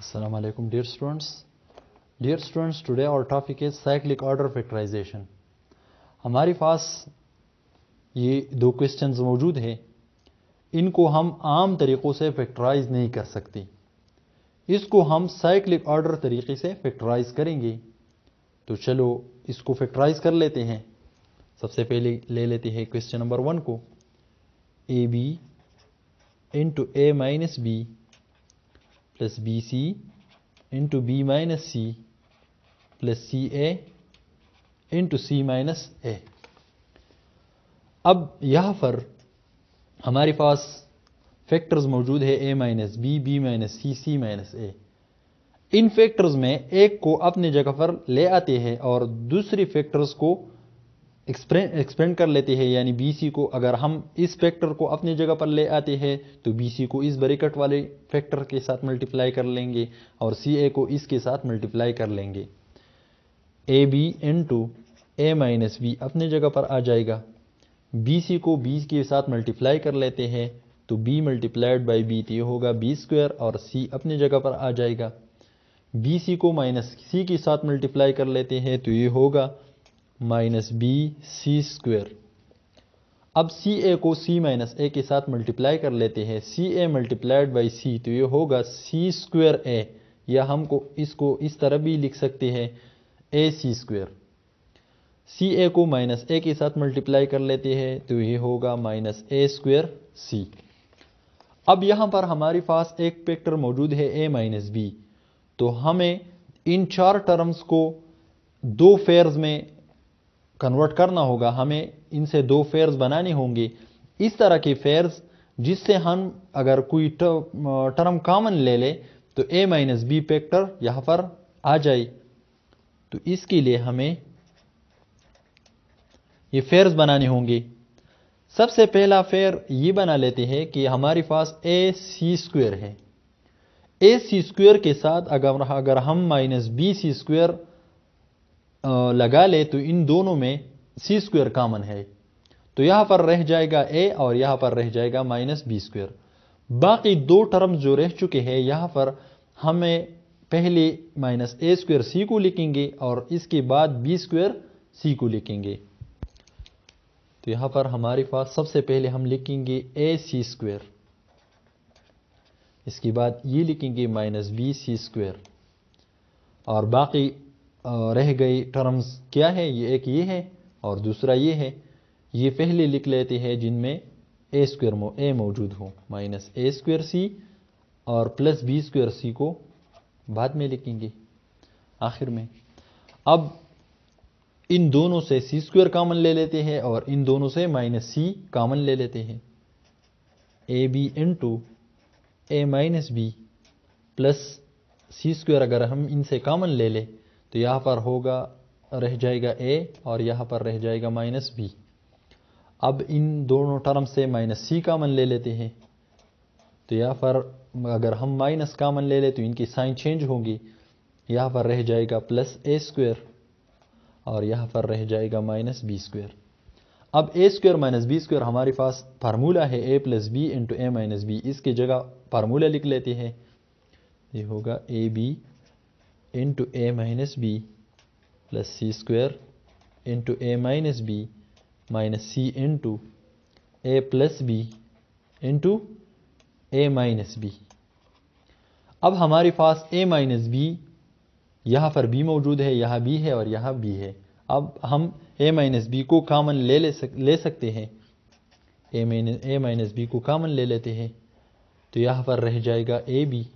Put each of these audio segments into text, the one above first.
Assalamu alaikum dear students. Dear students, today our topic is cyclic order factorization. हमारे पास ये दो questions मौजूद हैं, इनको हम आम तरीक़ों से फैक्टराइज नहीं कर सकते, इसको हम साइक्लिक ऑर्डर तरीके से फैक्टराइज करेंगे। तो चलो इसको फैक्टराइज कर लेते हैं। सबसे पहले ले लेते हैं क्वेश्चन नंबर 1 को, A B into A minus B plus B C into B minus C plus C A into C minus A. अब यहाँ पर हमारे पास फैक्टर्स मौजूद है A minus B, B minus C, C minus A. इन factors में एक को अपनी जगह पर ले आते हैं और दूसरी फैक्टर्स को एक्सपेंड कर लेते हैं, यानी बी सी को अगर हम इस फैक्टर को अपनी जगह पर ले आते हैं तो बी सी को इस ब्रैकेट वाले फैक्टर के साथ मल्टीप्लाई कर लेंगे और सी ए को इसके साथ मल्टीप्लाई कर लेंगे। A B into A minus B अपनी जगह पर आ जाएगा, बी सी को बी के साथ मल्टीप्लाई कर लेते हैं तो बी मल्टीप्लाइड बाई बी तो ये होगा बी स्क्वायर और सी अपनी जगह पर आ जाएगा। बी सी को माइनस सी के साथ मल्टीप्लाई कर लेते हैं तो ये होगा माइनस बी सी स्क्वायर। अब सी ए को सी माइनस ए के साथ मल्टीप्लाई कर लेते हैं, सी ए मल्टीप्लाइड बाई सी तो ये होगा सी स्क्वायर ए, या हमको इसको इस तरह भी लिख सकते हैं ए सी स्क्वायर। सी ए को माइनस ए के साथ मल्टीप्लाई कर लेते हैं तो ये होगा माइनस ए स्क्वायर सी। अब यहाँ पर हमारे पास एक फैक्टर मौजूद है ए माइनस बी, तो हमें इन चार टर्म्स को दो फेयर्स में कन्वर्ट करना होगा, हमें इनसे दो फेयर्स बनाने होंगे। इस तरह के फेयर्स जिससे हम अगर कोई टर्म कॉमन ले ले तो ए माइनस बी फैक्टर यहाँ पर आ जाए। तो इसके लिए हमें ये फेयर्स बनाने होंगे। सबसे पहला फेयर ये बना लेते हैं कि हमारे पास ए सी स्क्वायर है, ए सी स्क्वायर के साथ अगर हम माइनस बी सी स्क्वायर लगा ले तो इन दोनों में सी स्क्वायर कॉमन है, तो यहां पर रह जाएगा ए और यहां पर रह जाएगा माइनस बी स्क्वायर। बाकी दो टर्म्स जो रह चुके हैं यहां पर हमें पहले माइनस ए स्क्वायर सी को लिखेंगे और इसके बाद बी स्क्वायर सी को लिखेंगे। तो यहां पर हमारे पास सबसे पहले हम लिखेंगे ए सी स्क्वायर, इसके बाद ये लिखेंगे माइनस बी सी स्क्वायर और बाकी रह गई टर्म्स क्या है, ये एक ये है और दूसरा ये है। ये पहले लिख लेते हैं जिनमें ए स्क्वायर ए मौजूद हो, माइनस ए स्क्वायर सी और प्लस बी स्क्वायर सी को बाद में लिखेंगे आखिर में। अब इन दोनों से सी स्क्वायर कॉमन ले लेते हैं और इन दोनों से माइनस सी कॉमन ले लेते हैं। A B into A minus B plus C square अगर हम इनसे कॉमन ले लें तो यहाँ पर होगा रह जाएगा ए और यहाँ पर रह जाएगा माइनस बी। अब इन दोनों टर्म से माइनस सी कॉमन ले लेते हैं, तो यहाँ पर अगर हम माइनस कॉमन ले लें तो इनकी साइन चेंज होगी, यहाँ पर रह जाएगा प्लस ए स्क्वायर और यहाँ पर रह जाएगा माइनस बी स्क्वायर। अब a square minus b square हमारे पास फार्मूला है a plus B into A minus b, इसकी जगह फार्मूला लिख लेते हैं। ये होगा a B into A minus B plus C square into A minus B minus C into A plus B into A minus B. अब हमारे पास ए minus B, यहाँ पर बी मौजूद है, यहाँ बी है और यहाँ बी है। अब हम ए माइनस बी को कॉमन ले सकते हैं, ए माइनस बी को कॉमन ले लेते हैं तो यहाँ पर रह जाएगा ए बी,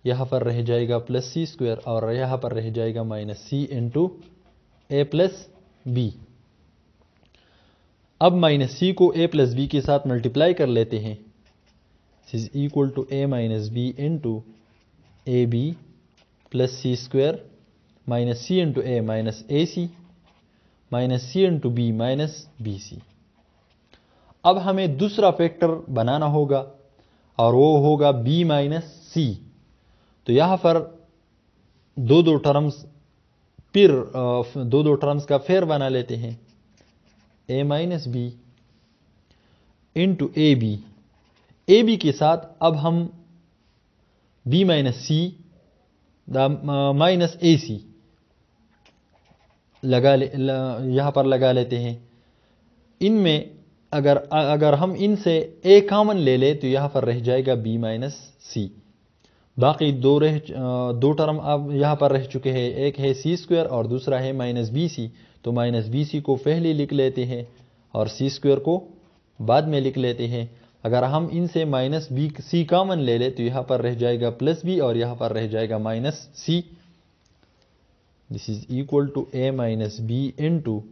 यहाँ पर रह जाएगा प्लस सी स्क्वायर और यहाँ पर रह जाएगा माइनस सी इंटू ए प्लस बी। अब माइनस सी को ए प्लस बी के साथ मल्टीप्लाई कर लेते हैं, is equal to a minus B into A b plus C square minus C into A minus A c minus C into B minus b c. अब हमें दूसरा फैक्टर बनाना होगा और वो होगा बी माइनस सी। तो यहाँ पर दो टर्म्स का फेयर बना लेते हैं, A minus B into A B के साथ अब हम बी माइनस सी माइनस ए सी यहाँ पर लगा लेते हैं। इनमें अगर हम इनसे ए कॉमन ले ले तो यहाँ पर रह जाएगा बी माइनस सी। बाकी दो टर्म अब यहाँ पर रह चुके हैं, एक है सी स्क्वायर और दूसरा है माइनस बी सी। तो माइनस बी सी को पहले लिख लेते हैं और सी स्क्वायर को बाद में लिख लेते हैं। अगर हम इनसे माइनस बी सी कॉमन ले ले तो यहाँ पर रह जाएगा प्लस बी और यहाँ पर रह जाएगा minus c. This is equal to a minus B into,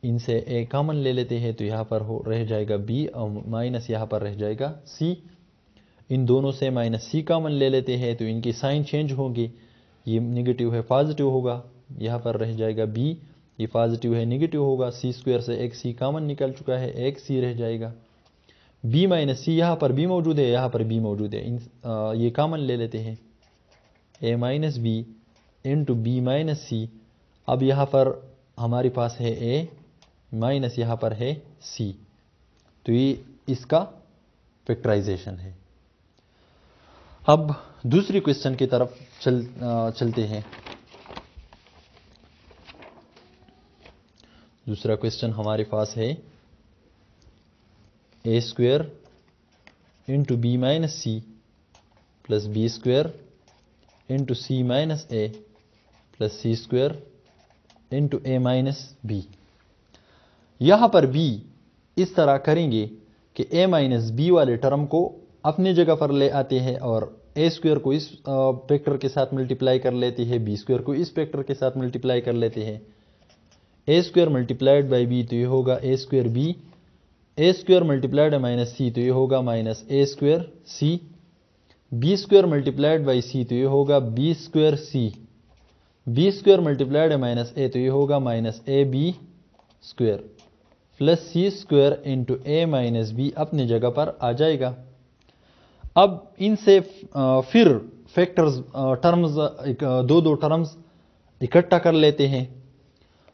इनसे ए कॉमन ले लेते हैं तो यहाँ पर रह जाएगा बी और माइनस यहाँ पर रह जाएगा सी। इन दोनों से माइनस सी कॉमन ले लेते हैं तो इनकी साइन चेंज होगी, ये नेगेटिव है पॉजिटिव होगा, यहाँ पर रह जाएगा बी, ये पॉजिटिव है नेगेटिव होगा। सी स्क्वायर से एक सी कॉमन निकल चुका है, एक सी रह जाएगा। बी माइनस सी, यहाँ पर बी मौजूद है, यहाँ पर बी मौजूद है, ये कॉमन ले लेते हैं, A minus B into B minus C. अब यहाँ पर हमारे पास है ए माइनस यहाँ पर है सी, तो ये इसका फैक्टराइजेशन है। अब दूसरी क्वेश्चन की तरफ चलते हैं। दूसरा क्वेश्चन हमारे पास है A square into B minus C plus B square into C minus A plus C square into A minus B. यहां पर बी इस तरह करेंगे कि ए माइनस बी वाले टर्म को अपनी जगह पर ले आते हैं और ए स्क्वायर को इस फैक्टर के साथ मल्टीप्लाई कर लेते हैं, बी स्क्वायर को इस फैक्टर के साथ मल्टीप्लाई कर लेते हैं। A square multiplied by B तो ये होगा A square B, A square multiplied by minus C तो ये होगा minus A square C, B square multiplied by C तो ये होगा B square C, B square multiplied by minus A तो ये होगा minus A B square plus C square into A minus B अपनी जगह पर आ जाएगा। अब इनसे फिर फैक्टर्स टर्म्स दो टर्म्स इकट्ठा कर लेते हैं।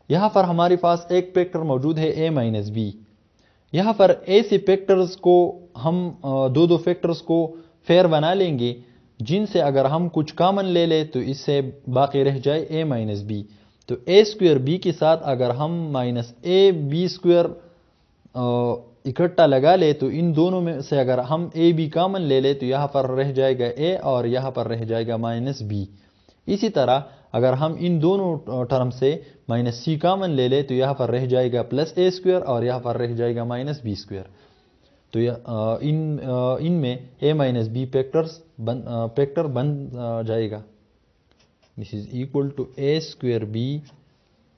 यहां पर हमारे पास एक फैक्टर मौजूद है ए माइनस बी। यहां पर ए से फैक्टर्स को हम दो फैक्टर्स को फेयर बना लेंगे, जिनसे अगर हम कुछ कॉमन ले ले तो इससे बाकी रह जाए ए माइनस बी। तो ए स्क्वायर बी के साथ अगर हम माइनस ए बी स्क्वायर इकट्ठा लगा ले तो इन दोनों में से अगर हम ए बी कॉमन ले ले तो यहाँ पर रह जाएगा ए और यहाँ पर रह जाएगा माइनस बी। इसी तरह अगर हम इन दोनों टर्म से माइनस सी कॉमन ले ले तो यहाँ पर रह जाएगा प्लस ए स्क्वायर और यहाँ पर रह जाएगा माइनस बी स्क्वायर। तो इनमें ए माइनस बी फैक्टर बन जाएगा। This is equal to a square b,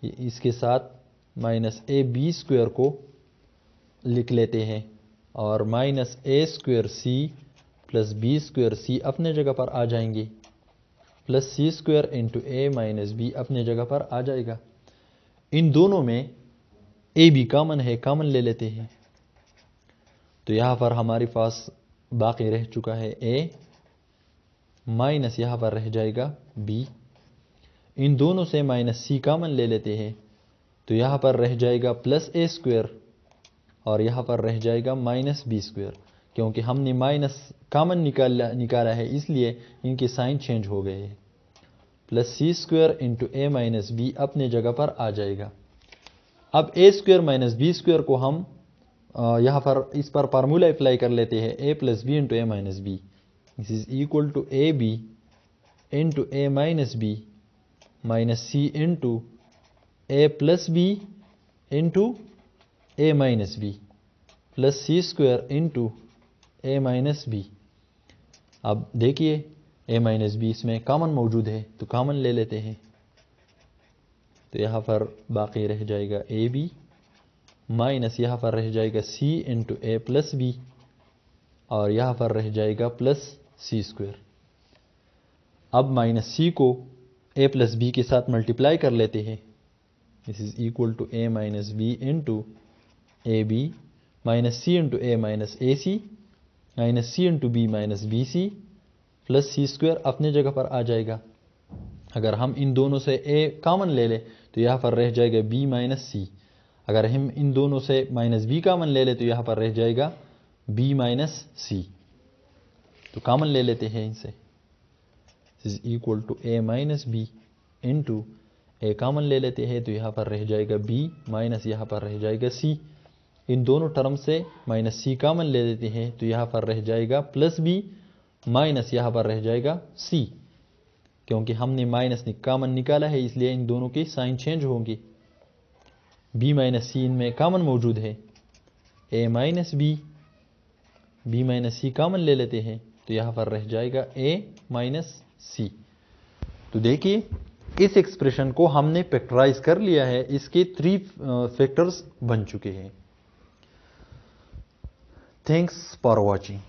इसके साथ माइनस ए बी स्क्वायर को लिख लेते हैं और minus A square C plus B square C अपने जगह पर आ जाएंगे, प्लस सी स्क्वायर इंटू ए माइनस बी अपने जगह पर आ जाएगा। इन दोनों में ए बी कॉमन है, कॉमन ले लेते हैं तो यहाँ पर हमारे पास बाकी रह चुका है ए माइनस यहाँ पर रह जाएगा बी। इन दोनों से माइनस सी कॉमन ले लेते हैं तो यहाँ पर रह जाएगा प्लस ए स्क्वायर और यहाँ पर रह जाएगा माइनस बी स्क्वायर। क्योंकि हमने माइनस कॉमन निकाला है इसलिए इनके साइन चेंज हो गए हैं। प्लस सी स्क्वायर इंटू ए माइनस बी अपने जगह पर आ जाएगा। अब a square minus b square को हम यहाँ पर इस पर फार्मूला अप्लाई कर लेते हैं, A plus B into A minus B. This is equal to A B into A minus B minus C into A plus B into A minus B plus C square into A minus B. अब देखिए A minus B इसमें common मौजूद है तो common ले लेते हैं तो यहाँ पर बाकी रह जाएगा ए बी माइनस यहाँ पर रह जाएगा सी इंटू ए प्लस बी और यहाँ पर रह जाएगा प्लस सी स्क्वायर। अब माइनस सी को ए प्लस बी के साथ मल्टीप्लाई कर लेते हैं। This is equal to a minus B into A b minus C into A minus A c minus C into B minus b c plus C square अपने जगह पर आ जाएगा। अगर हम इन दोनों से ए कॉमन ले ले तो यहाँ पर रह जाएगा बी माइनस सी। अगर हम इन दोनों से माइनस बी कॉमन ले ले तो यहाँ पर रह जाएगा बी माइनस सी। तो कॉमन ले लेते हैं इनसे। Is equal to a minus B into a common ले लेते हैं तो यहाँ पर रह जाएगा बी माइनस यहाँ पर रह जाएगा सी। इन दोनों टर्म से माइनस सी कॉमन ले लेते हैं तो यहाँ पर रह जाएगा प्लस बी माइनस यहाँ पर रह जाएगा सी। क्योंकि हमने माइनस कॉमन निकाला है इसलिए इन दोनों के साइन चेंज होंगे। बी माइनस सी इनमें कॉमन मौजूद है, A minus B minus C common ले लेते हैं तो यहाँ पर रह जाएगा ए माइनस सी। तो देखिए इस एक्सप्रेशन को हमने फैक्टराइज कर लिया है, इसके 3 फैक्टर्स बन चुके हैं। Thanks for watching.